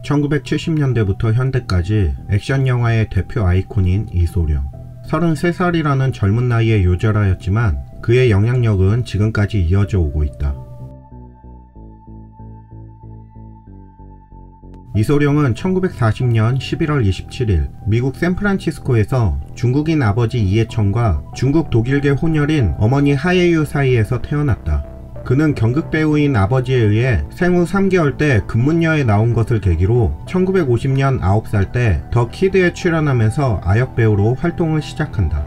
1970년대부터 현대까지 액션 영화의 대표 아이콘인 이소룡. 33살이라는 젊은 나이에 요절하였지만 그의 영향력은 지금까지 이어져 오고 있다. 이소룡은 1940년 11월 27일 미국 샌프란시스코에서 중국인 아버지 이해청과 중국 독일계 혼혈인 어머니 하예유 사이에서 태어났다. 그는 경극 배우인 아버지에 의해 생후 3개월 때 금문녀에 나온 것을 계기로 1950년 9살 때 더 키드에 출연하면서 아역 배우로 활동을 시작한다.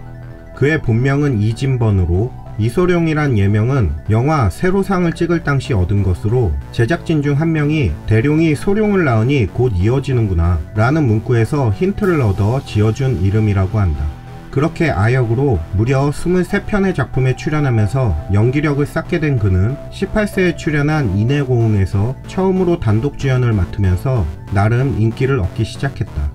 그의 본명은 이진번으로 이소룡이란 예명은 영화 세로상을 찍을 당시 얻은 것으로 제작진 중 한 명이 대룡이 소룡을 낳으니 곧 이어지는구나 라는 문구에서 힌트를 얻어 지어준 이름이라고 한다. 그렇게 아역으로 무려 23편의 작품에 출연하면서 연기력을 쌓게 된 그는 18세에 출연한 인해고흥에서 처음으로 단독 주연을 맡으면서 나름 인기를 얻기 시작했다.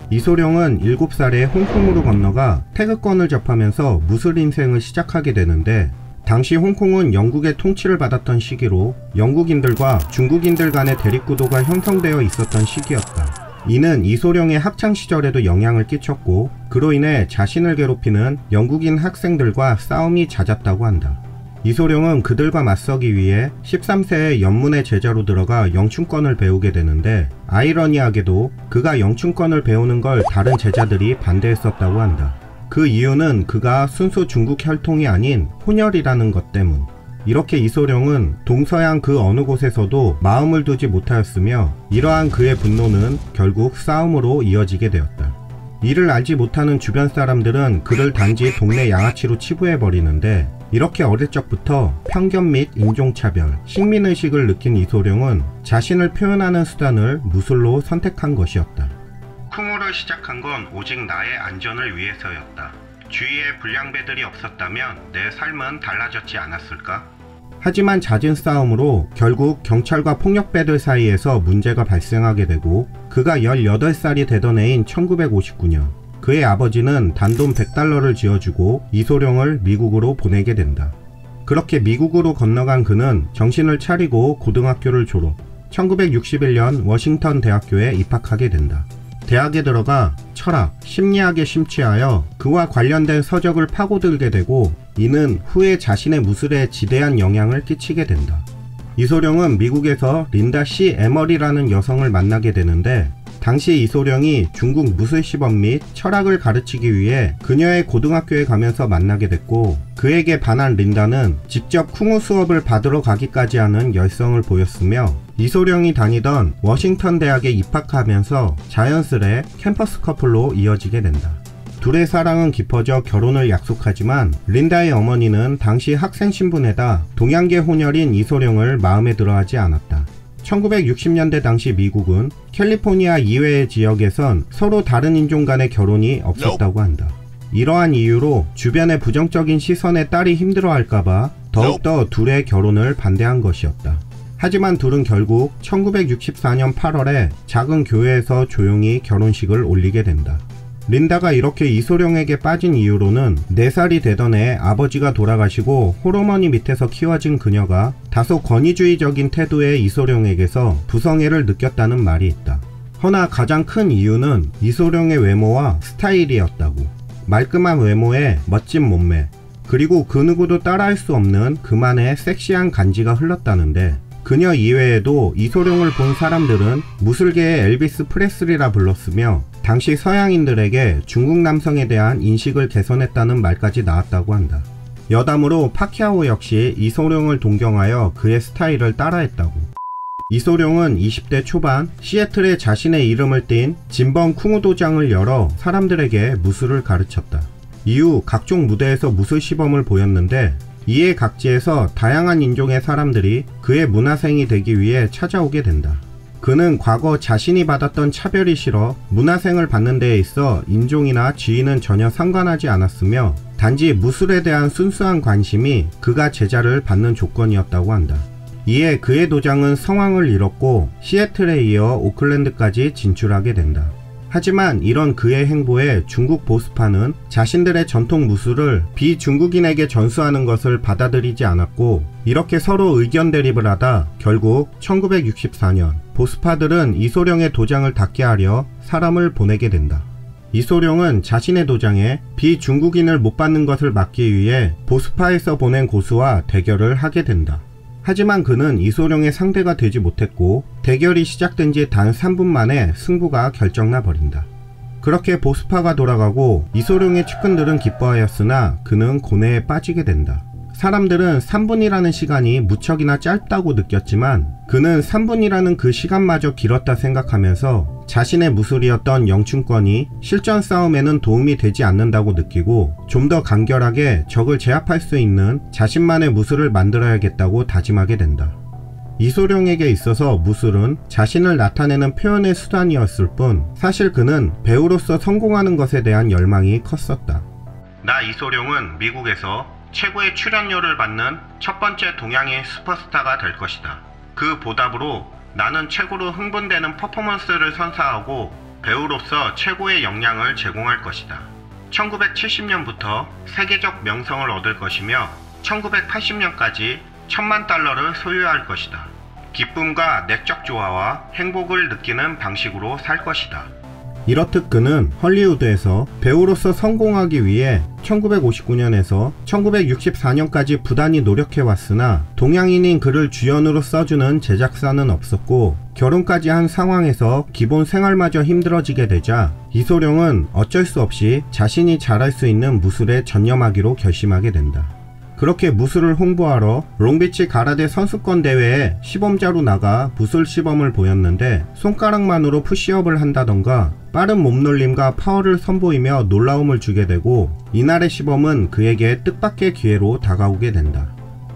이소룡은 7살에 홍콩으로 건너가 태극권을 접하면서 무술 인생을 시작하게 되는데, 당시 홍콩은 영국의 통치를 받았던 시기로 영국인들과 중국인들 간의 대립구도가 형성되어 있었던 시기였다. 이는 이소룡의 학창시절에도 영향을 끼쳤고 그로 인해 자신을 괴롭히는 영국인 학생들과 싸움이 잦았다고 한다. 이소룡은 그들과 맞서기 위해 13세에 연문의 제자로 들어가 영춘권을 배우게 되는데, 아이러니하게도 그가 영춘권을 배우는 걸 다른 제자들이 반대했었다고 한다. 그 이유는 그가 순수 중국 혈통이 아닌 혼혈이라는 것 때문. 이렇게 이소룡은 동서양 그 어느 곳에서도 마음을 두지 못하였으며, 이러한 그의 분노는 결국 싸움으로 이어지게 되었다. 이를 알지 못하는 주변 사람들은 그를 단지 동네 양아치로 치부해버리는데, 이렇게 어릴 적부터 편견 및 인종차별, 식민의식을 느낀 이소룡은 자신을 표현하는 수단을 무술로 선택한 것이었다. 쿵우를 시작한 건 오직 나의 안전을 위해서였다. 주위에 불량배들이 없었다면 내 삶은 달라졌지 않았을까? 하지만 잦은 싸움으로 결국 경찰과 폭력배들 사이에서 문제가 발생하게 되고, 그가 18살이 되던 해인 1959년 그의 아버지는 단돈 $100를 쥐어주고 이소룡을 미국으로 보내게 된다. 그렇게 미국으로 건너간 그는 정신을 차리고 고등학교를 졸업, 1961년 워싱턴 대학교에 입학하게 된다. 대학에 들어가 철학, 심리학에 심취하여 그와 관련된 서적을 파고들게 되고, 이는 후에 자신의 무술에 지대한 영향을 끼치게 된다. 이소룡은 미국에서 린다 C. 에머리라는 여성을 만나게 되는데, 당시 이소룡이 중국 무술 시범 및 철학을 가르치기 위해 그녀의 고등학교에 가면서 만나게 됐고, 그에게 반한 린다는 직접 쿵우 수업을 받으러 가기까지 하는 열성을 보였으며, 이소룡이 다니던 워싱턴 대학에 입학하면서 자연스레 캠퍼스 커플로 이어지게 된다. 둘의 사랑은 깊어져 결혼을 약속하지만 린다의 어머니는 당시 학생 신분에다 동양계 혼혈인 이소룡을 마음에 들어하지 않았다. 1960년대 당시 미국은 캘리포니아 이외의 지역에선 서로 다른 인종 간의 결혼이 없었다고 한다. 이러한 이유로 주변의 부정적인 시선에 딸이 힘들어할까봐 더욱더 둘의 결혼을 반대한 것이었다. 하지만 둘은 결국 1964년 8월에 작은 교회에서 조용히 결혼식을 올리게 된다. 린다가 이렇게 이소룡에게 빠진 이유로는 4살이 되던 해 아버지가 돌아가시고 홀어머니 밑에서 키워진 그녀가 다소 권위주의적인 태도의 이소룡에게서 부성애를 느꼈다는 말이 있다. 허나 가장 큰 이유는 이소룡의 외모와 스타일이었다고. 말끔한 외모에 멋진 몸매, 그리고 그 누구도 따라할 수 없는 그만의 섹시한 간지가 흘렀다는데, 그녀 이외에도 이소룡을 본 사람들은 무술계의 엘비스 프레슬리라 불렀으며, 당시 서양인들에게 중국 남성에 대한 인식을 개선했다는 말까지 나왔다고 한다. 여담으로 파키아오 역시 이소룡을 동경하여 그의 스타일을 따라했다고. 이소룡은 20대 초반 시애틀에 자신의 이름을 띤 진번 쿵우 도장을 열어 사람들에게 무술을 가르쳤다. 이후 각종 무대에서 무술 시범을 보였는데, 이에 각지에서 다양한 인종의 사람들이 그의 문화생이 되기 위해 찾아오게 된다. 그는 과거 자신이 받았던 차별이 싫어 문화생을 받는 데에 있어 인종이나 지위는 전혀 상관하지 않았으며, 단지 무술에 대한 순수한 관심이 그가 제자를 받는 조건이었다고 한다. 이에 그의 도장은 성황을 이뤘고 시애틀에 이어 오클랜드까지 진출하게 된다. 하지만 이런 그의 행보에 중국 보수파는 자신들의 전통 무술을 비중국인에게 전수하는 것을 받아들이지 않았고, 이렇게 서로 의견 대립을 하다 결국 1964년 보수파들은 이소룡의 도장을 닫게 하려 사람을 보내게 된다. 이소룡은 자신의 도장에 비중국인을 못 받는 것을 막기 위해 보수파에서 보낸 고수와 대결을 하게 된다. 하지만 그는 이소룡의 상대가 되지 못했고, 대결이 시작된 지 단 3분 만에 승부가 결정나 버린다. 그렇게 보수파가 돌아가고 이소룡의 측근들은 기뻐하였으나 그는 고뇌에 빠지게 된다. 사람들은 3분이라는 시간이 무척이나 짧다고 느꼈지만 그는 3분이라는 그 시간마저 길었다 생각하면서 자신의 무술이었던 영춘권이 실전 싸움에는 도움이 되지 않는다고 느끼고 좀 더 간결하게 적을 제압할 수 있는 자신만의 무술을 만들어야겠다고 다짐하게 된다. 이소룡에게 있어서 무술은 자신을 나타내는 표현의 수단이었을 뿐 사실 그는 배우로서 성공하는 것에 대한 열망이 컸었다. 나 이소룡은 미국에서 최고의 출연료를 받는 첫 번째 동양인 슈퍼스타가 될 것이다. 그 보답으로 나는 최고로 흥분되는 퍼포먼스를 선사하고 배우로서 최고의 역량을 제공할 것이다. 1970년부터 세계적 명성을 얻을 것이며 1980년까지 $10,000,000를 소유할 것이다. 기쁨과 내적 조화와 행복을 느끼는 방식으로 살 것이다. 이렇듯 그는 헐리우드에서 배우로서 성공하기 위해 1959년에서 1964년까지 부단히 노력해왔으나 동양인인 그를 주연으로 써주는 제작사는 없었고 결혼까지 한 상황에서 기본 생활마저 힘들어지게 되자 이소룡은 어쩔 수 없이 자신이 잘할 수 있는 무술에 전념하기로 결심하게 된다. 그렇게 무술을 홍보하러 롱비치 가라데 선수권 대회에 시범자로 나가 무술 시범을 보였는데 손가락만으로 푸시업을 한다던가 빠른 몸놀림과 파워를 선보이며 놀라움을 주게 되고 이날의 시범은 그에게 뜻밖의 기회로 다가오게 된다.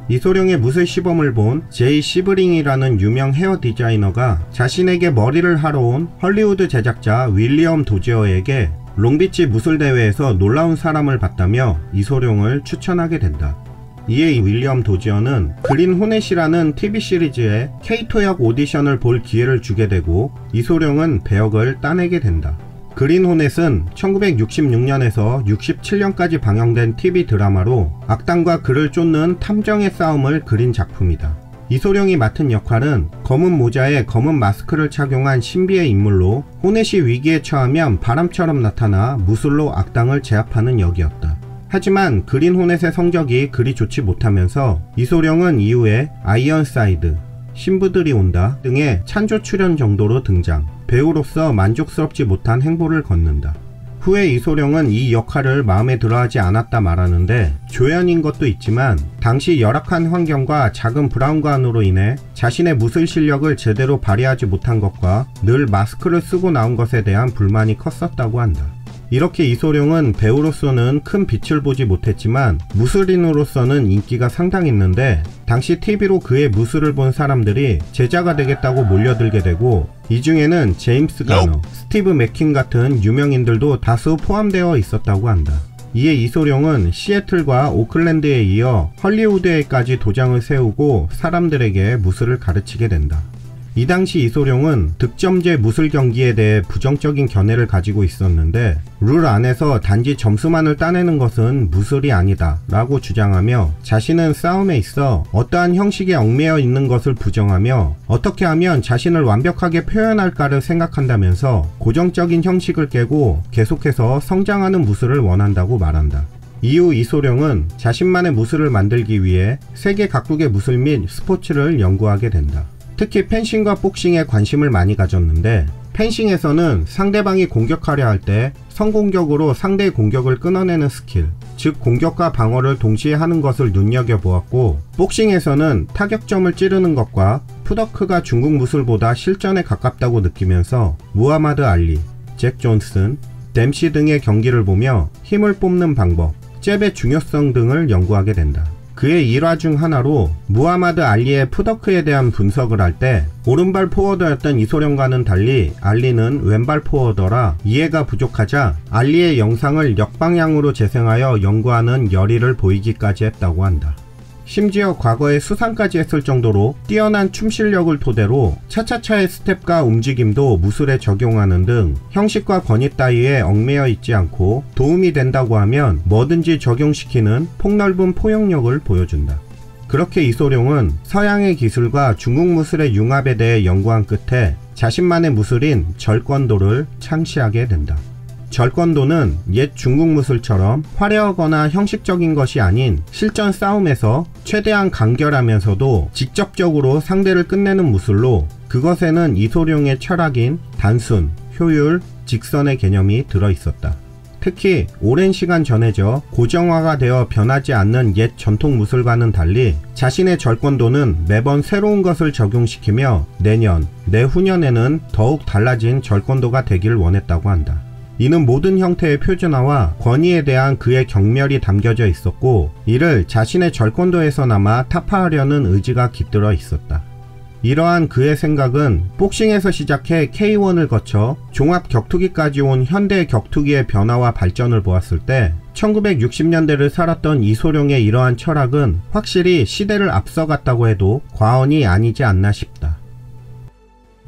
이소룡의 무술 시범을 본 제이 시브링이라는 유명 헤어 디자이너가 자신에게 머리를 하러 온 헐리우드 제작자 윌리엄 도지어에게 롱비치 무술대회에서 놀라운 사람을 봤다며 이소룡을 추천하게 된다. 이에 윌리엄 도지어는 그린 호넷이라는 TV 시리즈의 케이토 역 오디션을 볼 기회를 주게 되고 이소룡은 배역을 따내게 된다. 그린 호넷은 1966년에서 67년까지 방영된 TV 드라마로 악당과 그를 쫓는 탐정의 싸움을 그린 작품이다. 이소룡이 맡은 역할은 검은 모자에 검은 마스크를 착용한 신비의 인물로 호넷이 위기에 처하면 바람처럼 나타나 무술로 악당을 제압하는 역이었다. 하지만 그린 호넷의 성적이 그리 좋지 못하면서 이소룡은 이후에 아이언사이드, 신부들이 온다 등의 찬조 출연 정도로 등장, 배우로서 만족스럽지 못한 행보를 걷는다. 후에 이소룡은 이 역할을 마음에 들어하지 않았다 말하는데 조연인 것도 있지만 당시 열악한 환경과 작은 브라운관으로 인해 자신의 무술 실력을 제대로 발휘하지 못한 것과 늘 마스크를 쓰고 나온 것에 대한 불만이 컸었다고 한다. 이렇게 이소룡은 배우로서는 큰 빛을 보지 못했지만 무술인으로서는 인기가 상당했는데 당시 TV로 그의 무술을 본 사람들이 제자가 되겠다고 몰려들게 되고 이 중에는 제임스 가너, 스티브 맥퀸 같은 유명인들도 다수 포함되어 있었다고 한다. 이에 이소룡은 시애틀과 오클랜드에 이어 헐리우드에까지 도장을 세우고 사람들에게 무술을 가르치게 된다. 이 당시 이소룡은 득점제 무술 경기에 대해 부정적인 견해를 가지고 있었는데 룰 안에서 단지 점수만을 따내는 것은 무술이 아니다 라고 주장하며 자신은 싸움에 있어 어떠한 형식에 얽매여 있는 것을 부정하며 어떻게 하면 자신을 완벽하게 표현할까를 생각한다면서 고정적인 형식을 깨고 계속해서 성장하는 무술을 원한다고 말한다. 이후 이소룡은 자신만의 무술을 만들기 위해 세계 각국의 무술 및 스포츠를 연구하게 된다. 특히 펜싱과 복싱에 관심을 많이 가졌는데 펜싱에서는 상대방이 공격하려 할 때 성공격으로 상대의 공격을 끊어내는 스킬, 즉 공격과 방어를 동시에 하는 것을 눈여겨보았고 복싱에서는 타격점을 찌르는 것과 풋워크가 중국 무술보다 실전에 가깝다고 느끼면서 무하마드 알리, 잭 존슨, 댐시 등의 경기를 보며 힘을 뽑는 방법, 잽의 중요성 등을 연구하게 된다. 그의 일화 중 하나로 무하마드 알리의 풋워크에 대한 분석을 할 때 오른발 포워더였던 이소룡과는 달리 알리는 왼발 포워더라 이해가 부족하자 알리의 영상을 역방향으로 재생하여 연구하는 열의를 보이기까지 했다고 한다. 심지어 과거에 수상까지 했을 정도로 뛰어난 춤 실력을 토대로 차차차의 스텝과 움직임도 무술에 적용하는 등 형식과 권위 따위에 얽매여 있지 않고 도움이 된다고 하면 뭐든지 적용시키는 폭넓은 포용력을 보여준다. 그렇게 이소룡은 서양의 기술과 중국 무술의 융합에 대해 연구한 끝에 자신만의 무술인 절권도를 창시하게 된다. 절권도는 옛 중국 무술처럼 화려하거나 형식적인 것이 아닌 실전 싸움에서 최대한 간결하면서도 직접적으로 상대를 끝내는 무술로 그것에는 이소룡의 철학인 단순, 효율, 직선의 개념이 들어있었다. 특히 오랜 시간 전해져 고정화가 되어 변하지 않는 옛 전통 무술과는 달리 자신의 절권도는 매번 새로운 것을 적용시키며 내년, 내후년에는 더욱 달라진 절권도가 되길 원했다고 한다. 이는 모든 형태의 표준화와 권위에 대한 그의 경멸이 담겨져 있었고 이를 자신의 절권도에서나마 타파하려는 의지가 깃들어 있었다. 이러한 그의 생각은 복싱에서 시작해 K1을 거쳐 종합 격투기까지 온 현대 격투기의 변화와 발전을 보았을 때 1960년대를 살았던 이소룡의 이러한 철학은 확실히 시대를 앞서갔다고 해도 과언이 아니지 않나 싶다.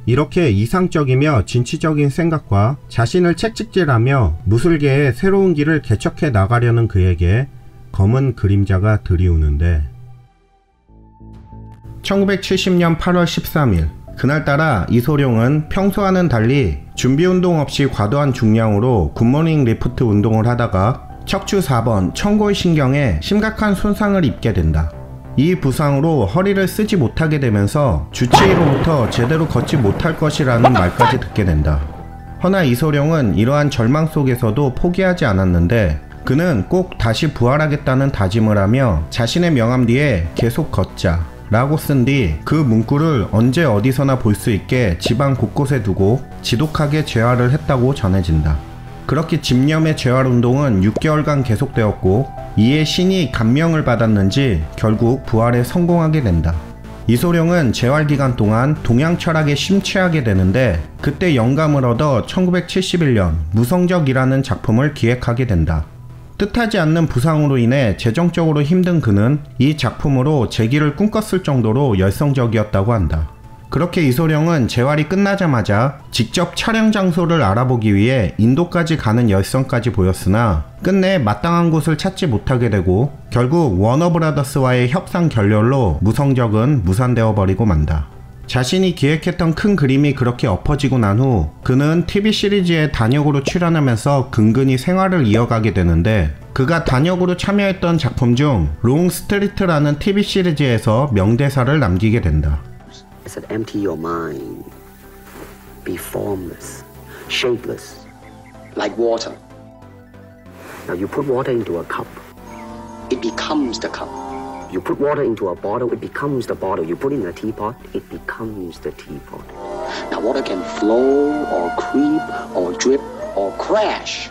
이렇게 이상적이며 진취적인 생각과 자신을 채찍질하며 무술계의 새로운 길을 개척해 나가려는 그에게 검은 그림자가 들이우는데 1970년 8월 13일 그날따라 이소룡은 평소와는 달리 준비운동 없이 과도한 중량으로 굿모닝 리프트 운동을 하다가 척추 4번 청골신경에 심각한 손상을 입게 된다. 이 부상으로 허리를 쓰지 못하게 되면서 주치의로부터 제대로 걷지 못할 것이라는 말까지 듣게 된다. 허나 이소룡은 이러한 절망 속에서도 포기하지 않았는데 그는 꼭 다시 부활하겠다는 다짐을 하며 자신의 명함 뒤에 계속 걷자 라고 쓴 뒤 그 문구를 언제 어디서나 볼 수 있게 집안 곳곳에 두고 지독하게 재활을 했다고 전해진다. 그렇게 집념의 재활운동은 6개월간 계속되었고 이에 신이 감명을 받았는지 결국 부활에 성공하게 된다. 이소룡은 재활기간 동안 동양 철학에 심취하게 되는데 그때 영감을 얻어 1971년 무성적이라는 작품을 기획하게 된다. 뜻하지 않는 부상으로 인해 재정적으로 힘든 그는 이 작품으로 재기를 꿈꿨을 정도로 열성적이었다고 한다. 그렇게 이소룡은 재활이 끝나자마자 직접 촬영 장소를 알아보기 위해 인도까지 가는 열성까지 보였으나 끝내 마땅한 곳을 찾지 못하게 되고 결국 워너브라더스와의 협상 결렬로 무성적은 무산되어 버리고 만다. 자신이 기획했던 큰 그림이 그렇게 엎어지고 난 후 그는 TV 시리즈에 단역으로 출연하면서 근근히 생활을 이어가게 되는데 그가 단역으로 참여했던 작품 중 롱스트리트라는 TV 시리즈에서 명대사를 남기게 된다. I said, empty your mind. Be formless, shapeless, like water. Now you put water into a cup. It becomes the cup. You put water into a bottle, it becomes the bottle. You put it in a teapot, it becomes the teapot. Now water can flow or creep or drip or crash.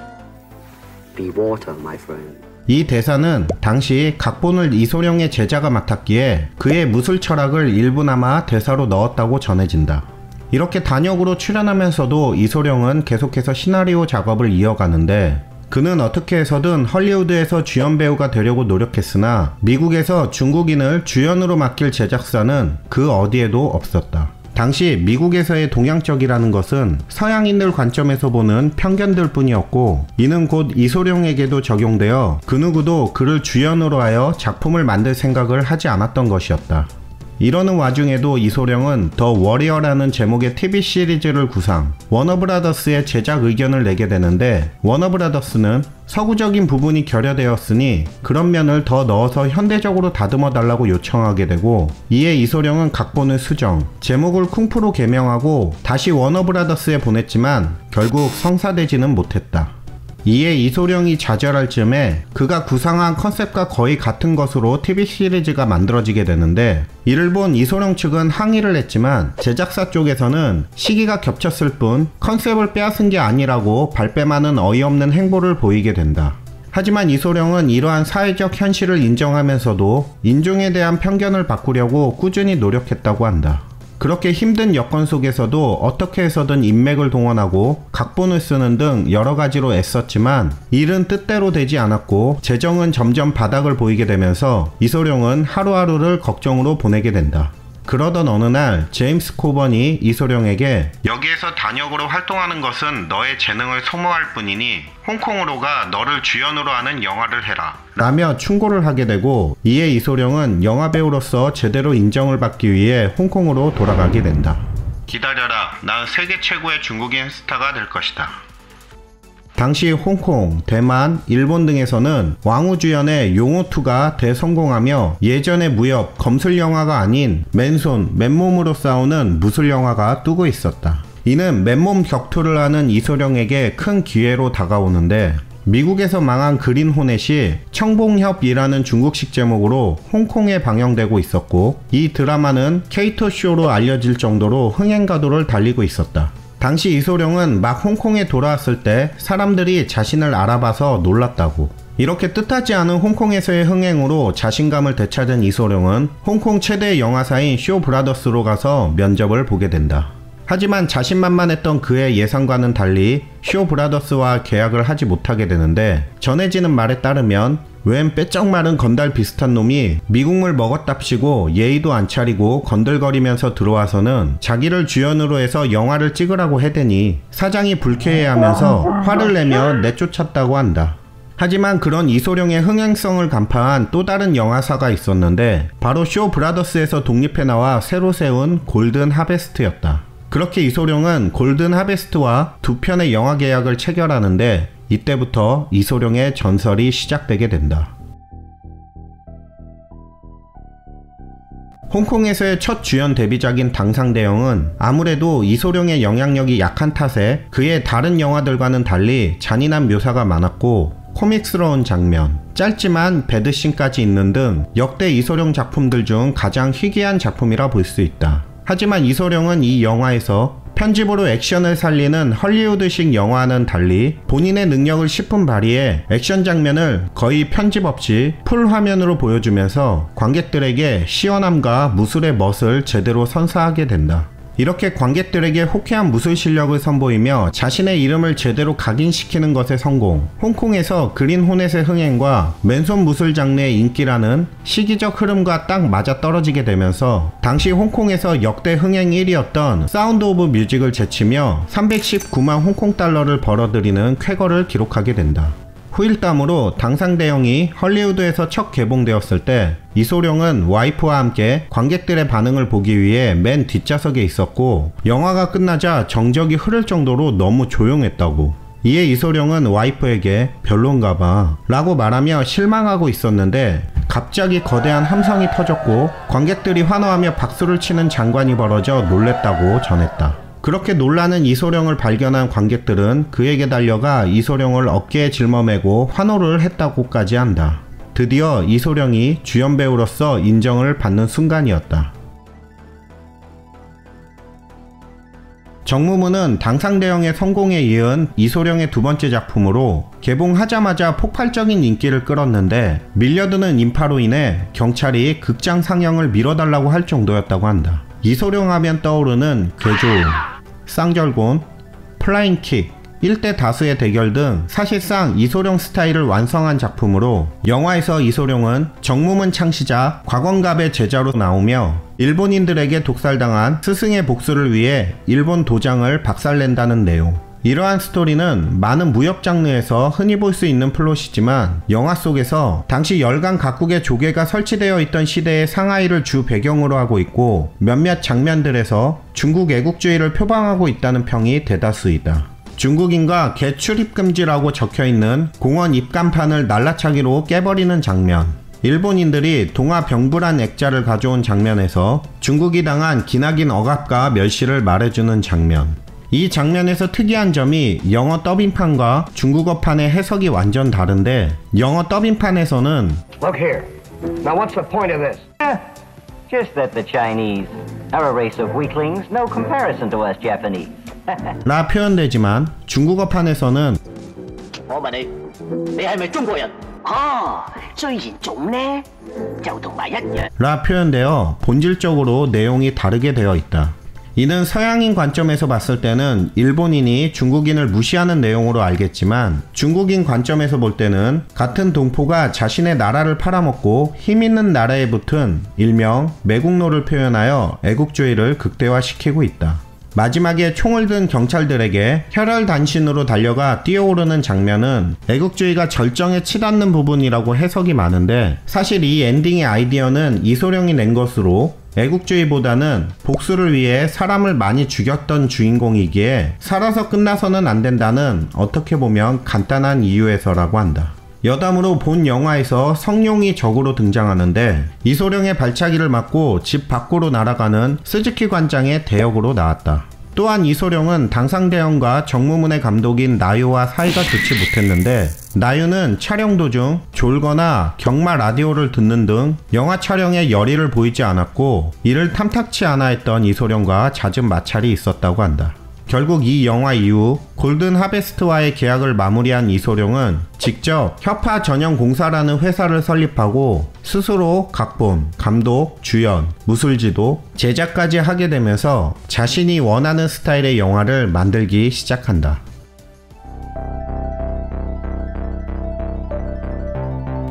Be water, my friend. 이 대사는 당시 각본을 이소룡의 제자가 맡았기에 그의 무술 철학을 일부나마 대사로 넣었다고 전해진다. 이렇게 단역으로 출연하면서도 이소룡은 계속해서 시나리오 작업을 이어가는데 그는 어떻게 해서든 헐리우드에서 주연 배우가 되려고 노력했으나 미국에서 중국인을 주연으로 맡길 제작사는 그 어디에도 없었다. 당시 미국에서의 동양적이라는 것은 서양인들 관점에서 보는 편견들 뿐이었고 이는 곧 이소룡에게도 적용되어 그 누구도 그를 주연으로 하여 작품을 만들 생각을 하지 않았던 것이었다. 이러는 와중에도 이소룡은 더 워리어라는 제목의 TV 시리즈를 구상, 워너브라더스의 제작 의견을 내게 되는데 워너브라더스는 서구적인 부분이 결여되었으니 그런 면을 더 넣어서 현대적으로 다듬어 달라고 요청하게 되고 이에 이소룡은 각본을 수정, 제목을 쿵푸로 개명하고 다시 워너브라더스에 보냈지만 결국 성사되지는 못했다. 이에 이소룡이 좌절할 즈음에 그가 구상한 컨셉과 거의 같은 것으로 TV 시리즈가 만들어지게 되는데 이를 본 이소룡 측은 항의를 했지만 제작사 쪽에서는 시기가 겹쳤을 뿐 컨셉을 빼앗은 게 아니라고 발뺌하는 어이없는 행보를 보이게 된다. 하지만 이소룡은 이러한 사회적 현실을 인정하면서도 인종에 대한 편견을 바꾸려고 꾸준히 노력했다고 한다. 그렇게 힘든 여건 속에서도 어떻게 해서든 인맥을 동원하고 각본을 쓰는 등 여러 가지로 애썼지만 일은 뜻대로 되지 않았고 재정은 점점 바닥을 보이게 되면서 이소룡은 하루하루를 걱정으로 보내게 된다. 그러던 어느 날 제임스 코번이 이소룡에게 여기에서 단역으로 활동하는 것은 너의 재능을 소모할 뿐이니 홍콩으로 가 너를 주연으로 하는 영화를 해라 라며 충고를 하게 되고, 이에 이소룡은 영화배우로서 제대로 인정을 받기 위해 홍콩으로 돌아가게 된다. 기다려라, 난 세계 최고의 중국인 스타가 될 것이다. 당시 홍콩, 대만, 일본 등에서는 왕우 주연의 용호2가 대성공하며 예전의 무협, 검술 영화가 아닌 맨손, 맨몸으로 싸우는 무술 영화가 뜨고 있었다. 이는 맨몸 격투를 하는 이소룡에게 큰 기회로 다가오는데, 미국에서 망한 그린 호넷이 청봉협이라는 중국식 제목으로 홍콩에 방영되고 있었고, 이 드라마는 케이토쇼로 알려질 정도로 흥행가도를 달리고 있었다. 당시 이소룡은 막 홍콩에 돌아왔을 때 사람들이 자신을 알아봐서 놀랐다고. 이렇게 뜻하지 않은 홍콩에서의 흥행으로 자신감을 되찾은 이소룡은 홍콩 최대 영화사인 쇼 브라더스로 가서 면접을 보게 된다. 하지만 자신만만했던 그의 예상과는 달리 쇼 브라더스와 계약을 하지 못하게 되는데, 전해지는 말에 따르면 웬 빼쩍 마른 건달 비슷한 놈이 미국물 먹었답시고 예의도 안 차리고 건들거리면서 들어와서는 자기를 주연으로 해서 영화를 찍으라고 해대니 사장이 불쾌해하면서 화를 내며 내쫓았다고 한다. 하지만 그런 이소룡의 흥행성을 간파한 또 다른 영화사가 있었는데, 바로 쇼 브라더스에서 독립해 나와 새로 세운 골든 하베스트였다. 그렇게 이소룡은 골든 하베스트와 두 편의 영화 계약을 체결하는데, 이때부터 이소룡의 전설이 시작되게 된다. 홍콩에서의 첫 주연 데뷔작인 당상대영은 아무래도 이소룡의 영향력이 약한 탓에 그의 다른 영화들과는 달리 잔인한 묘사가 많았고, 코믹스러운 장면, 짧지만 배드씬까지 있는 등 역대 이소룡 작품들 중 가장 희귀한 작품이라 볼 수 있다. 하지만 이소룡은 이 영화에서 편집으로 액션을 살리는 헐리우드식 영화와는 달리 본인의 능력을 10분 발휘해 액션 장면을 거의 편집 없이 풀 화면으로 보여주면서 관객들에게 시원함과 무술의 멋을 제대로 선사하게 된다. 이렇게 관객들에게 호쾌한 무술 실력을 선보이며 자신의 이름을 제대로 각인시키는 것에 성공, 홍콩에서 그린 호넷의 흥행과 맨손 무술 장르의 인기라는 시기적 흐름과 딱 맞아떨어지게 되면서 당시 홍콩에서 역대 흥행 1위였던 사운드 오브 뮤직을 제치며 319만 홍콩 달러를 벌어들이는 쾌거를 기록하게 된다. 후일담으로 당상대영이 헐리우드에서 첫 개봉되었을 때 이소룡은 와이프와 함께 관객들의 반응을 보기 위해 맨 뒷좌석에 있었고, 영화가 끝나자 정적이 흐를 정도로 너무 조용했다고. 이에 이소룡은 와이프에게 별론가봐 라고 말하며 실망하고 있었는데, 갑자기 거대한 함성이 터졌고 관객들이 환호하며 박수를 치는 장관이 벌어져 놀랬다고 전했다. 그렇게 놀라는 이소룡을 발견한 관객들은 그에게 달려가 이소룡을 어깨에 짊어매고 환호를 했다고까지 한다. 드디어 이소룡이 주연 배우로서 인정을 받는 순간이었다. 정무문은 당상대영의 성공에 이은 이소룡의 두 번째 작품으로 개봉하자마자 폭발적인 인기를 끌었는데, 밀려드는 인파로 인해 경찰이 극장 상영을 미뤄달라고 할 정도였다고 한다. 이소룡 하면 떠오르는 개조, 쌍절곤, 플라잉킥, 일대 다수의 대결 등 사실상 이소룡 스타일을 완성한 작품으로, 영화에서 이소룡은 정무문 창시자 곽원갑의 제자로 나오며 일본인들에게 독살당한 스승의 복수를 위해 일본 도장을 박살낸다는 내용. 이러한 스토리는 많은 무협 장르에서 흔히 볼 수 있는 플롯이지만, 영화 속에서 당시 열강 각국의 조계가 설치되어 있던 시대의 상하이를 주 배경으로 하고 있고, 몇몇 장면들에서 중국 애국주의를 표방하고 있다는 평이 대다수이다. 중국인과 개 출입 금지라고 적혀있는 공원 입간판을 날라차기로 깨버리는 장면, 일본인들이 동화 병불안 액자를 가져온 장면에서 중국이 당한 기나긴 억압과 멸시를 말해주는 장면. 이 장면에서 특이한 점이 영어 더빙판과 중국어판의 해석이 완전 다른데, 영어 더빙판에서는 Look here. Now what's the point of this? Just that the Chinese are a race of weaklings, no comparison to us Japanese. 라 표현되지만 중국어판에서는 雖然種呢就同埋一樣。 라 표현되어 본질적으로 내용이 다르게 되어 있다. 이는 서양인 관점에서 봤을 때는 일본인이 중국인을 무시하는 내용으로 알겠지만 중국인 관점에서 볼 때는 같은 동포가 자신의 나라를 팔아먹고 힘있는 나라에 붙은 일명 매국노를 표현하여 애국주의를 극대화시키고 있다. 마지막에 총을 든 경찰들에게 혈혈단신으로 달려가 뛰어오르는 장면은 애국주의가 절정에 치닫는 부분이라고 해석이 많은데 사실 이 엔딩의 아이디어는 이소룡이 낸 것으로 애국주의보다는 복수를 위해 사람을 많이 죽였던 주인공이기에 살아서 끝나서는 안 된다는 어떻게 보면 간단한 이유에서라고 한다. 여담으로 본 영화에서 성룡이 적으로 등장하는데 이소룡의 발차기를 맞고 집 밖으로 날아가는 스즈키 관장의 대역으로 나왔다. 또한 이소룡은 당상대원과 정무문의 감독인 나유와 사이가 좋지 못했는데 나유는 촬영 도중 졸거나 경마 라디오를 듣는 등 영화 촬영에 열의를 보이지 않았고 이를 탐탁치 않아 했던 이소룡과 잦은 마찰이 있었다고 한다. 결국 이 영화 이후 골든 하베스트와의 계약을 마무리한 이소룡은 직접 협화 전형 공사라는 회사를 설립하고 스스로 각본, 감독, 주연, 무술지도, 제작까지 하게 되면서 자신이 원하는 스타일의 영화를 만들기 시작한다.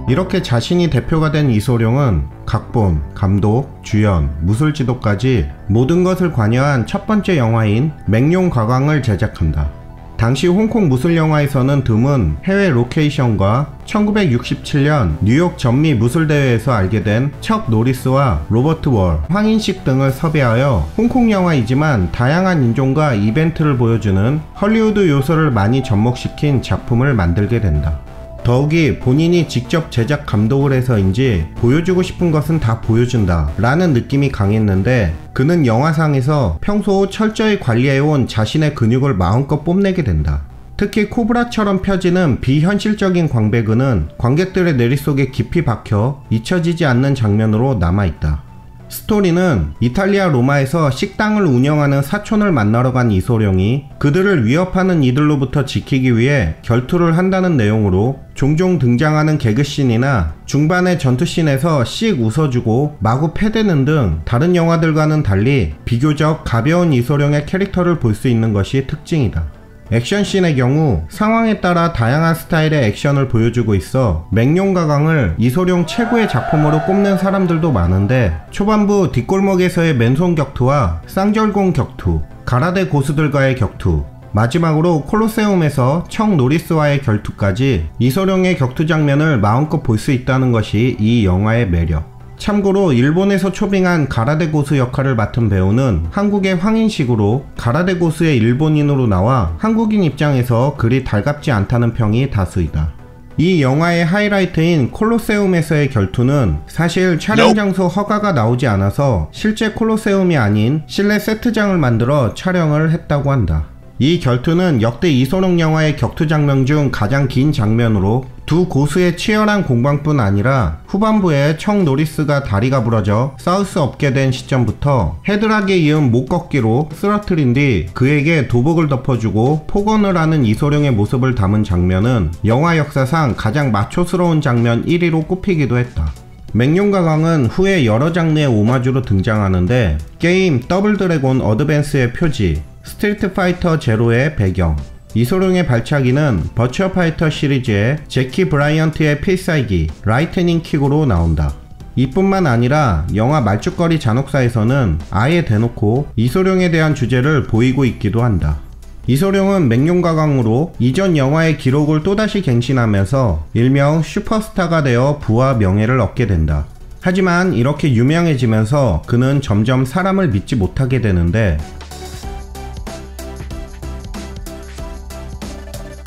이렇게 자신이 대표가 된 이소룡은 각본, 감독, 주연, 무술지도까지 모든 것을 관여한 첫 번째 영화인 맹룡가광을 제작한다. 당시 홍콩 무술영화에서는 드문 해외 로케이션과 1967년 뉴욕 전미 무술대회에서 알게 된 척 노리스와 로버트 월, 황인식 등을 섭외하여 홍콩 영화이지만 다양한 인종과 이벤트를 보여주는 헐리우드 요소를 많이 접목시킨 작품을 만들게 된다. 더욱이 본인이 직접 제작 감독을 해서인지 보여주고 싶은 것은 다 보여준다 라는 느낌이 강했는데 그는 영화상에서 평소 철저히 관리해온 자신의 근육을 마음껏 뽐내게 된다. 특히 코브라처럼 펴지는 비현실적인 광배근은 관객들의 내릿속에 깊이 박혀 잊혀지지 않는 장면으로 남아있다. 스토리는 이탈리아 로마에서 식당을 운영하는 사촌을 만나러 간 이소룡이 그들을 위협하는 이들로부터 지키기 위해 결투를 한다는 내용으로 종종 등장하는 개그씬이나 중반의 전투씬에서 씩 웃어주고 마구 패대는 등 다른 영화들과는 달리 비교적 가벼운 이소룡의 캐릭터를 볼 수 있는 것이 특징이다. 액션씬의 경우 상황에 따라 다양한 스타일의 액션을 보여주고 있어 맹룡가광을 이소룡 최고의 작품으로 꼽는 사람들도 많은데 초반부 뒷골목에서의 맨손 격투와 쌍절곤 격투, 가라데 고수들과의 격투, 마지막으로 콜로세움에서 척 노리스와의 결투까지 이소룡의 격투 장면을 마음껏 볼 수 있다는 것이 이 영화의 매력. 참고로 일본에서 초빙한 가라데 고수 역할을 맡은 배우는 한국의 황인식으로 가라데 고수의 일본인으로 나와 한국인 입장에서 그리 달갑지 않다는 평이 다수이다. 이 영화의 하이라이트인 콜로세움에서의 결투는 사실 촬영 장소 허가가 나오지 않아서 실제 콜로세움이 아닌 실내 세트장을 만들어 촬영을 했다고 한다. 이 결투는 역대 이소룡 영화의 격투 장면 중 가장 긴 장면으로 두 고수의 치열한 공방뿐 아니라 후반부에 척 노리스가 다리가 부러져 싸울 수 없게 된 시점부터 헤드락에 이은 목 꺾기로 쓰러뜨린 뒤 그에게 도복을 덮어주고 폭언을 하는 이소룡의 모습을 담은 장면은 영화 역사상 가장 마초스러운 장면 1위로 꼽히기도 했다. 맹룡가광은 후에 여러 장르의 오마주로 등장하는데 게임 더블 드래곤 어드밴스의 표지, 스트리트 파이터 제로의 배경, 이소룡의 발차기는 버츄어 파이터 시리즈의 제키 브라이언트의 필살기 라이트닝 킥으로 나온다. 이뿐만 아니라 영화 말죽거리 잔혹사에서는 아예 대놓고 이소룡에 대한 주제를 보이고 있기도 한다. 이소룡은 맹룡가광으로 이전 영화의 기록을 또다시 갱신하면서 일명 슈퍼스타가 되어 부와 명예를 얻게 된다. 하지만 이렇게 유명해지면서 그는 점점 사람을 믿지 못하게 되는데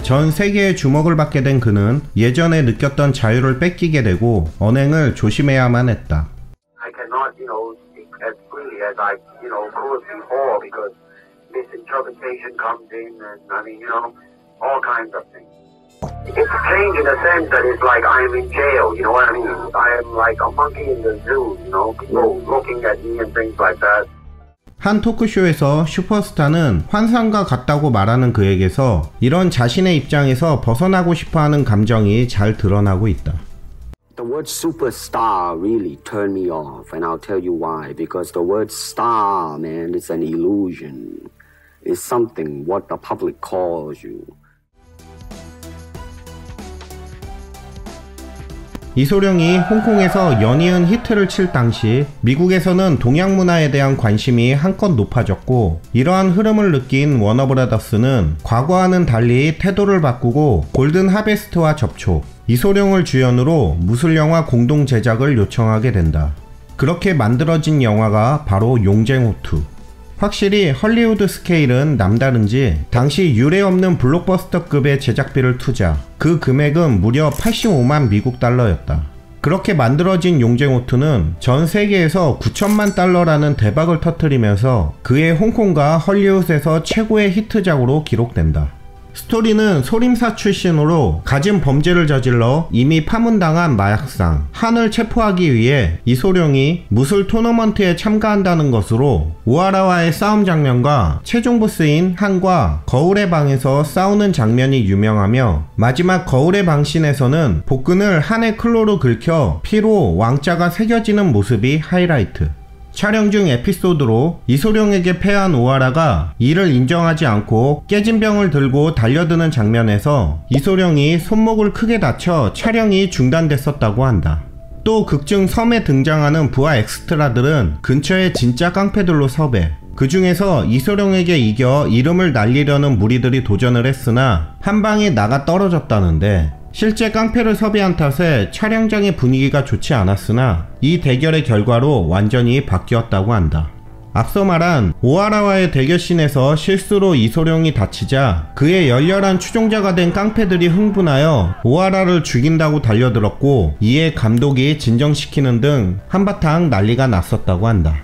전 세계의 주목을 받게 된 그는 예전에 느꼈던 자유를 뺏기게 되고 언행을 조심해야만 했다. I cannot, speak as freely as I, could before because misinterpretation comes in and, all kinds of things. It's a change in the sense that it's like I am in jail, you know what I mean? I am like a monkey in the zoo, people looking at me and things like that. 한 토크쇼에서 슈퍼스타는 환상과 같다고 말하는 그에게서 이런 자신의 입장에서 벗어나고 싶어하는 감정이 잘 드러나고 있다. The word superstar really turned me off, and I'll tell you why. Because the word star, man, it's an illusion. It's something what the public calls you. 이소룡이 홍콩에서 연이은 히트를 칠 당시 미국에서는 동양 문화에 대한 관심이 한껏 높아졌고, 이러한 흐름을 느낀 워너브라더스는 과거와는 달리 태도를 바꾸고 골든 하베스트와 접촉, 이소룡을 주연으로 무술영화 공동 제작을 요청하게 된다. 그렇게 만들어진 영화가 바로 용쟁호투. 확실히 헐리우드 스케일은 남다른지 당시 유례없는 블록버스터급의 제작비를 투자, 그 금액은 무려 85만 미국 달러였다. 그렇게 만들어진 용쟁호투는 전 세계에서 9천만 달러라는 대박을 터뜨리면서 그의 홍콩과 헐리우드에서 최고의 히트작으로 기록된다. 스토리는 소림사 출신으로 갖은 범죄를 저질러 이미 파문당한 마약상 한을 체포하기 위해 이소룡이 무술 토너먼트에 참가한다는 것으로 오하라와의 싸움 장면과 최종 보스인 한과 거울의 방에서 싸우는 장면이 유명하며, 마지막 거울의 방신에서는 복근을 한의 클로로 긁혀 피로 왕자가 새겨지는 모습이 하이라이트. 촬영 중 에피소드로 이소룡에게 패한 오하라가 이를 인정하지 않고 깨진 병을 들고 달려드는 장면에서 이소룡이 손목을 크게 다쳐 촬영이 중단됐었다고 한다. 또 극중 섬에 등장하는 부하 엑스트라들은 근처의 진짜 깡패들로 섭외, 그 중에서 이소룡에게 이겨 이름을 날리려는 무리들이 도전을 했으나 한 방에 나가 떨어졌다는데, 실제 깡패를 섭외한 탓에 촬영장의 분위기가 좋지 않았으나 이 대결의 결과로 완전히 바뀌었다고 한다. 앞서 말한 오하라와의 대결씬에서 실수로 이소룡이 다치자 그의 열렬한 추종자가 된 깡패들이 흥분하여 오하라를 죽인다고 달려들었고, 이에 감독이 진정시키는 등 한바탕 난리가 났었다고 한다.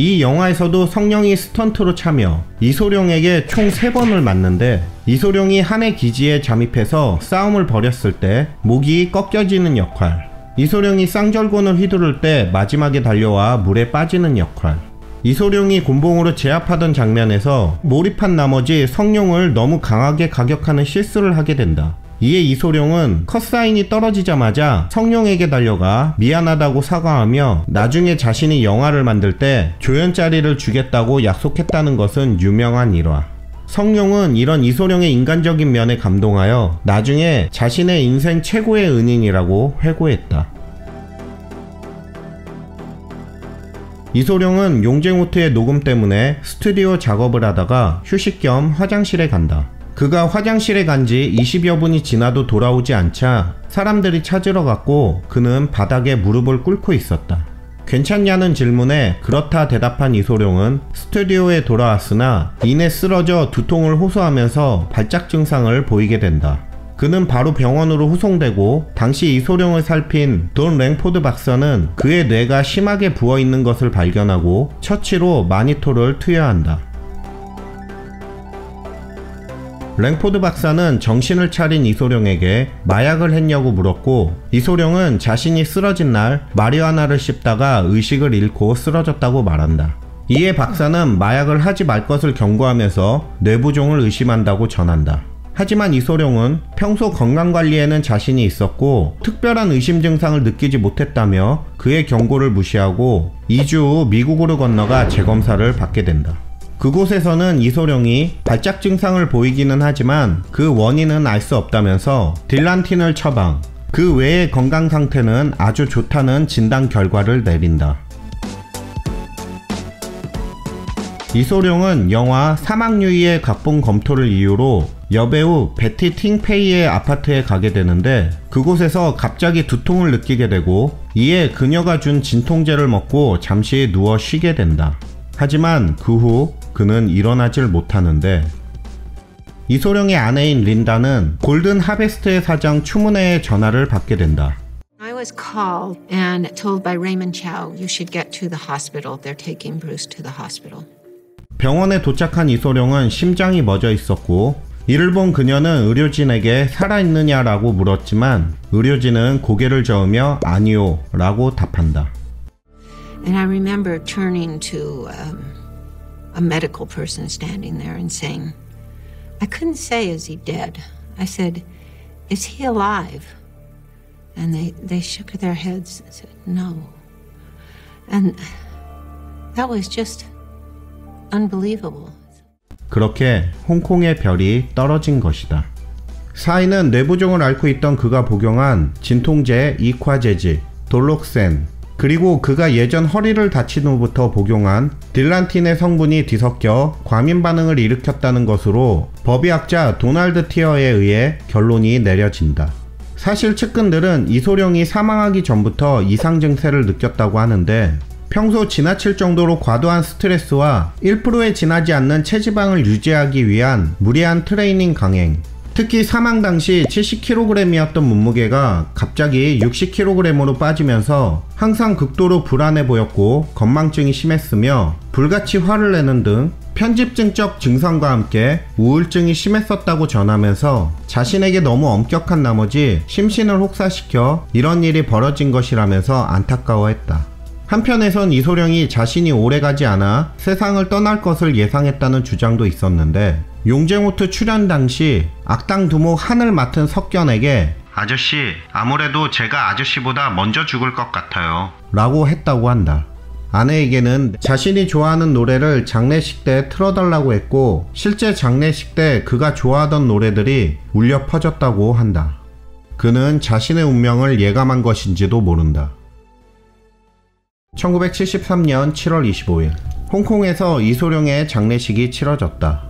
이 영화에서도 성룡이 스턴트로 참여, 이소룡에게 총 3번을 맞는데 이소룡이 한의 기지에 잠입해서 싸움을 벌였을 때 목이 꺾여지는 역할, 이소룡이 쌍절곤을 휘두를 때 마지막에 달려와 물에 빠지는 역할, 이소룡이 곤봉으로 제압하던 장면에서 몰입한 나머지 성룡을 너무 강하게 가격하는 실수를 하게 된다. 이에 이소룡은 컷사인이 떨어지자마자 성룡에게 달려가 미안하다고 사과하며 나중에 자신이 영화를 만들 때 조연자리를 주겠다고 약속했다는 것은 유명한 일화. 성룡은 이런 이소룡의 인간적인 면에 감동하여 나중에 자신의 인생 최고의 은인이라고 회고했다. 이소룡은 용쟁호투의 녹음 때문에 스튜디오 작업을 하다가 휴식 겸 화장실에 간다. 그가 화장실에 간지 20여 분이 지나도 돌아오지 않자 사람들이 찾으러 갔고, 그는 바닥에 무릎을 꿇고 있었다. 괜찮냐는 질문에 그렇다 대답한 이소룡은 스튜디오에 돌아왔으나 이내 쓰러져 두통을 호소하면서 발작 증상을 보이게 된다. 그는 바로 병원으로 후송되고, 당시 이소룡을 살핀 돈 랭포드 박사는 그의 뇌가 심하게 부어있는 것을 발견하고 처치로 마니토를 투여한다. 랭포드 박사는 정신을 차린 이소룡에게 마약을 했냐고 물었고, 이소룡은 자신이 쓰러진 날 마리화나를 씹다가 의식을 잃고 쓰러졌다고 말한다. 이에 박사는 마약을 하지 말 것을 경고하면서 뇌부종을 의심한다고 전한다. 하지만 이소룡은 평소 건강관리에는 자신이 있었고 특별한 의심 증상을 느끼지 못했다며 그의 경고를 무시하고 2주 후 미국으로 건너가 재검사를 받게 된다. 그곳에서는 이소룡이 발작 증상을 보이기는 하지만 그 원인은 알 수 없다면서 딜란틴을 처방, 그 외의 건강 상태는 아주 좋다는 진단 결과를 내린다. 이소룡은 영화 사막유이의 각본 검토를 이유로 여배우 베티 팅페이의 아파트에 가게 되는데, 그곳에서 갑자기 두통을 느끼게 되고 이에 그녀가 준 진통제를 먹고 잠시 누워 쉬게 된다. 하지만 그 후 그는 일어나질 못하는데, 이소룡의 아내인 린다는 골든 하베스트의 사장 추문혜의 전화를 받게 된다. I was called and told by Raymond Chow, you should get to the hospital. They're taking Bruce to the hospital. 병원에 도착한 이소룡은 심장이 멎어 있었고, 이를 본 그녀는 의료진에게 살아있느냐라고 물었지만 의료진은 고개를 저으며 아니요 라고 답한다. And I remember turning to a medical person standing there and saying, I couldn't say, is he dead? I said, is he alive? And they shook their heads and said, no. And that was just unbelievable. 그렇게 홍콩의 별이 떨어진 것이다. 사인은 뇌부종을 앓고 있던 그가 복용한 진통제 이콰제지, 돌록센, 그리고 그가 예전 허리를 다친 후부터 복용한 딜란틴의 성분이 뒤섞여 과민 반응을 일으켰다는 것으로 법의학자 도널드 티어에 의해 결론이 내려진다. 사실 측근들은 이소룡이 사망하기 전부터 이상 증세를 느꼈다고 하는데 평소 지나칠 정도로 과도한 스트레스와 1%에 지나지 않는 체지방을 유지하기 위한 무리한 트레이닝 강행, 특히 사망 당시 70kg이었던 몸무게가 갑자기 60kg으로 빠지면서 항상 극도로 불안해 보였고 건망증이 심했으며 불같이 화를 내는 등 편집증적 증상과 함께 우울증이 심했었다고 전하면서 자신에게 너무 엄격한 나머지 심신을 혹사시켜 이런 일이 벌어진 것이라면서 안타까워했다. 한편에선 이소룡이 자신이 오래가지 않아 세상을 떠날 것을 예상했다는 주장도 있었는데 용쟁호트 출연 당시 악당 두목 한을 맡은 석견에게 아저씨, 아무래도 제가 아저씨보다 먼저 죽을 것 같아요 라고 했다고 한다. 아내에게는 자신이 좋아하는 노래를 장례식 때 틀어달라고 했고 실제 장례식 때 그가 좋아하던 노래들이 울려 퍼졌다고 한다. 그는 자신의 운명을 예감한 것인지도 모른다. 1973년 7월 25일 홍콩에서 이소룡의 장례식이 치러졌다.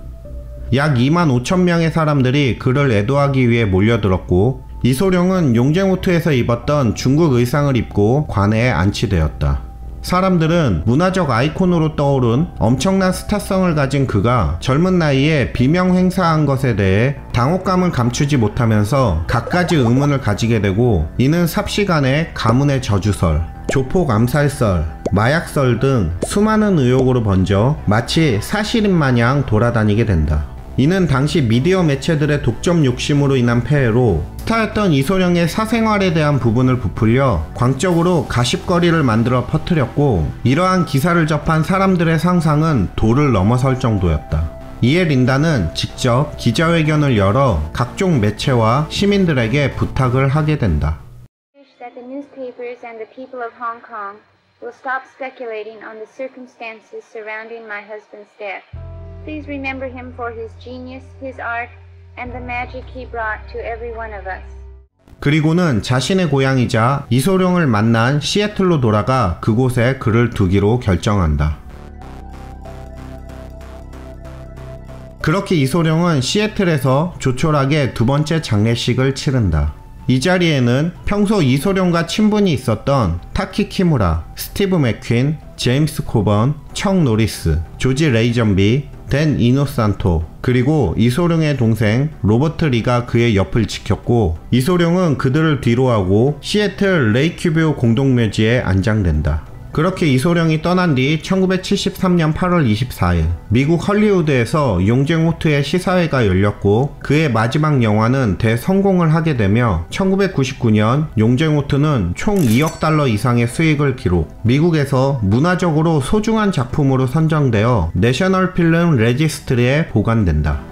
약 25,000명의 사람들이 그를 애도하기 위해 몰려들었고 이소룡은 용쟁호트에서 입었던 중국 의상을 입고 관에에 안치되었다. 사람들은 문화적 아이콘으로 떠오른 엄청난 스타성을 가진 그가 젊은 나이에 비명 행사한 것에 대해 당혹감을 감추지 못하면서 갖가지 의문을 가지게 되고 이는 삽시간에 가문의 저주설, 조폭 암살설, 마약설 등 수많은 의혹으로 번져 마치 사실인 마냥 돌아다니게 된다. 이는 당시 미디어 매체들의 독점 욕심으로 인한 폐해로 스타였던 이소룡의 사생활에 대한 부분을 부풀려 광적으로 가십거리를 만들어 퍼뜨렸고 이러한 기사를 접한 사람들의 상상은 도를 넘어설 정도였다. 이에 린다는 직접 기자회견을 열어 각종 매체와 시민들에게 부탁을 하게 된다. That the newspapers and the people of Hong Kong will stop speculating on the circumstances surrounding my husband's death. Please remember him for his genius, his art, and the magic he brought to every one of us. 그리고는 자신의 고향이자 이소룡을 만난 시애틀로 돌아가 그곳에 그를 두기로 결정한다. 그렇게 이소룡은 시애틀에서 조촐하게 두 번째 장례식을 치른다. 이 자리에는 평소 이소룡과 친분이 있었던 타키 키무라, 스티브 맥퀸, 제임스 코번, 청 노리스, 조지 레이전비, 댄 이노산토, 그리고 이소룡의 동생 로버트 리가 그의 옆을 지켰고 이소룡은 그들을 뒤로하고 시애틀 레이큐뷰 공동묘지에 안장된다. 그렇게 이소룡이 떠난 뒤 1973년 8월 24일 미국 헐리우드에서 용쟁호트의 시사회가 열렸고 그의 마지막 영화는 대성공을 하게 되며 1999년 용쟁호트는 총 2억 달러 이상의 수익을 기록, 미국에서 문화적으로 소중한 작품으로 선정되어 내셔널 필름 레지스트리에 보관된다.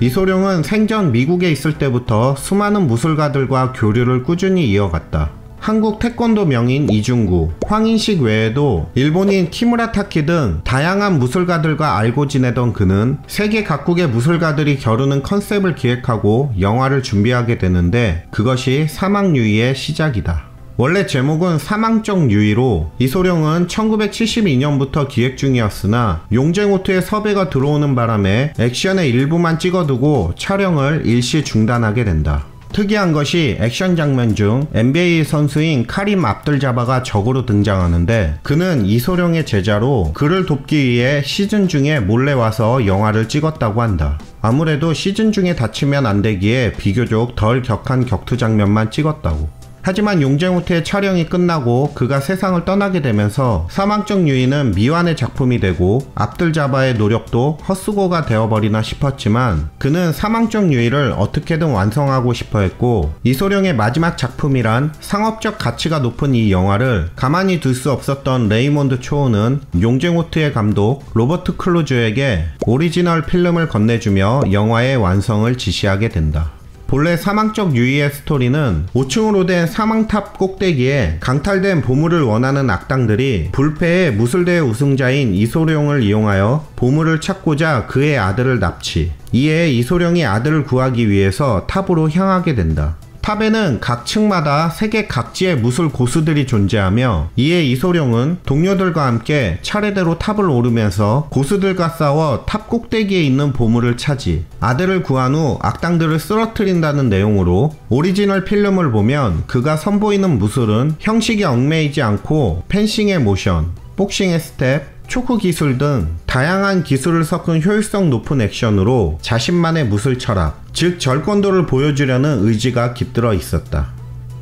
이소룡은 생전 미국에 있을 때부터 수많은 무술가들과 교류를 꾸준히 이어갔다. 한국 태권도 명인 이중구, 황인식 외에도 일본인 키무라타키 등 다양한 무술가들과 알고 지내던 그는 세계 각국의 무술가들이 겨루는 컨셉을 기획하고 영화를 준비하게 되는데 그것이 사막유이의 시작이다. 원래 제목은 사망적 유의로 이소룡은 1972년부터 기획 중이었으나 용쟁호트의 섭외가 들어오는 바람에 액션의 일부만 찍어두고 촬영을 일시 중단하게 된다. 특이한 것이 액션 장면 중 NBA 선수인 카림 압둘자바가 적으로 등장하는데 그는 이소룡의 제자로 그를 돕기 위해 시즌 중에 몰래 와서 영화를 찍었다고 한다. 아무래도 시즌 중에 다치면 안 되기에 비교적 덜 격한 격투 장면만 찍었다고. 하지만 용쟁우트의 촬영이 끝나고 그가 세상을 떠나게 되면서 사망적 유인은 미완의 작품이 되고 압들자바의 노력도 헛수고가 되어버리나 싶었지만 그는 사망적 유인을 어떻게든 완성하고 싶어 했고 이소룡의 마지막 작품이란 상업적 가치가 높은 이 영화를 가만히 둘 수 없었던 레이몬드 초우는 용쟁우트의 감독 로버트 클루즈에게 오리지널 필름을 건네주며 영화의 완성을 지시하게 된다. 본래 사망적 유의의 스토리는 5층으로 된 사망탑 꼭대기에 강탈된 보물을 원하는 악당들이 불패의 무술대회 우승자인 이소룡을 이용하여 보물을 찾고자 그의 아들을 납치, 이에 이소룡이 아들을 구하기 위해서 탑으로 향하게 된다. 탑에는 각 층마다 세계 각지의 무술 고수들이 존재하며 이에 이소룡은 동료들과 함께 차례대로 탑을 오르면서 고수들과 싸워 탑 꼭대기에 있는 보물을 차지 아들을 구한 후 악당들을 쓰러뜨린다는 내용으로 오리지널 필름을 보면 그가 선보이는 무술은 형식에 얽매이지 않고 펜싱의 모션, 복싱의 스텝, 초크 기술 등 다양한 기술을 섞은 효율성 높은 액션으로 자신만의 무술 철학, 즉 절권도를 보여주려는 의지가 깃들어 있었다.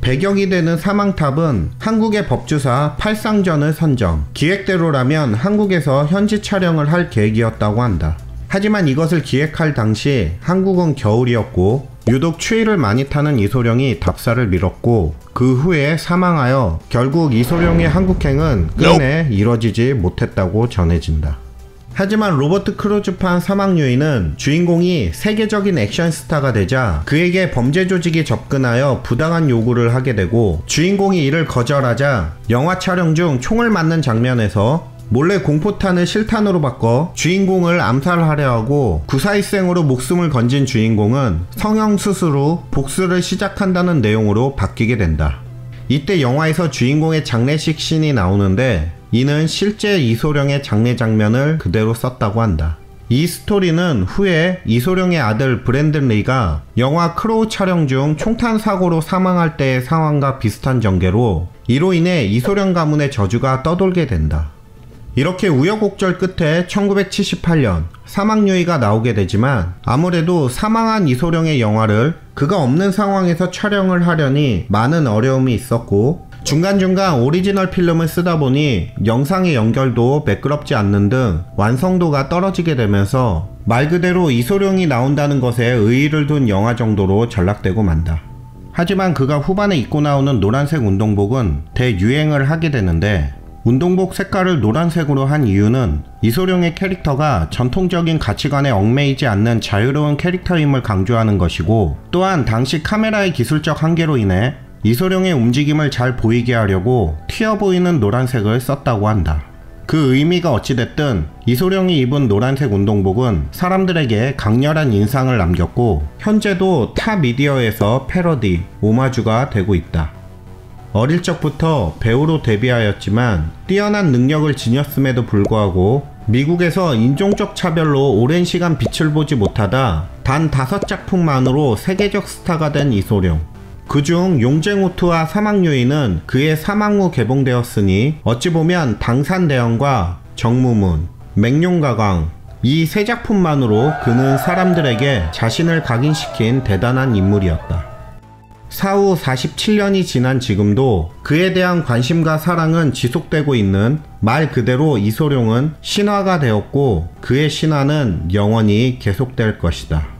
배경이 되는 사망탑은 한국의 법주사 팔상전을 선정, 기획대로라면 한국에서 현지 촬영을 할 계획이었다고 한다. 하지만 이것을 기획할 당시 한국은 겨울이었고 유독 추위를 많이 타는 이소룡이 답사를 미뤘고 그 후에 사망하여 결국 이소룡의 한국행은 끝내 이뤄지지 못했다고 전해진다. 하지만 로버트 클루즈판 사망요인은 주인공이 세계적인 액션 스타가 되자 그에게 범죄 조직이 접근하여 부당한 요구를 하게 되고 주인공이 이를 거절하자 영화 촬영 중 총을 맞는 장면에서 몰래 공포탄을 실탄으로 바꿔 주인공을 암살하려 하고 구사일생으로 목숨을 건진 주인공은 성형수술 후 복수를 시작한다는 내용으로 바뀌게 된다. 이때 영화에서 주인공의 장례식 씬이 나오는데 이는 실제 이소룡의 장례 장면을 그대로 썼다고 한다. 이 스토리는 후에 이소룡의 아들 브랜든 리가 영화 크로우 촬영 중 총탄 사고로 사망할 때의 상황과 비슷한 전개로 이로 인해 이소룡 가문의 저주가 떠돌게 된다. 이렇게 우여곡절 끝에 1978년 사망요이가 나오게 되지만 아무래도 사망한 이소룡의 영화를 그가 없는 상황에서 촬영을 하려니 많은 어려움이 있었고 중간중간 오리지널 필름을 쓰다 보니 영상의 연결도 매끄럽지 않는 등 완성도가 떨어지게 되면서 말 그대로 이소룡이 나온다는 것에 의의를 둔 영화 정도로 전락되고 만다. 하지만 그가 후반에 입고 나오는 노란색 운동복은 대유행을 하게 되는데 운동복 색깔을 노란색으로 한 이유는 이소룡의 캐릭터가 전통적인 가치관에 얽매이지 않는 자유로운 캐릭터임을 강조하는 것이고 또한 당시 카메라의 기술적 한계로 인해 이소룡의 움직임을 잘 보이게 하려고 튀어 보이는 노란색을 썼다고 한다. 그 의미가 어찌됐든 이소룡이 입은 노란색 운동복은 사람들에게 강렬한 인상을 남겼고 현재도 타 미디어에서 패러디, 오마주가 되고 있다. 어릴 적부터 배우로 데뷔하였지만 뛰어난 능력을 지녔음에도 불구하고 미국에서 인종적 차별로 오랜 시간 빛을 보지 못하다 단 5작품만으로 세계적 스타가 된 이소룡. 그중 용쟁우트와 사망요인은 그의 사망 후 개봉되었으니 어찌 보면 당산대왕과 정무문, 맹룡가강 이 3작품만으로 그는 사람들에게 자신을 각인시킨 대단한 인물이었다. 사후 47년이 지난 지금도 그에 대한 관심과 사랑은 지속되고 있는 말 그대로 이소룡은 신화가 되었고 그의 신화는 영원히 계속될 것이다.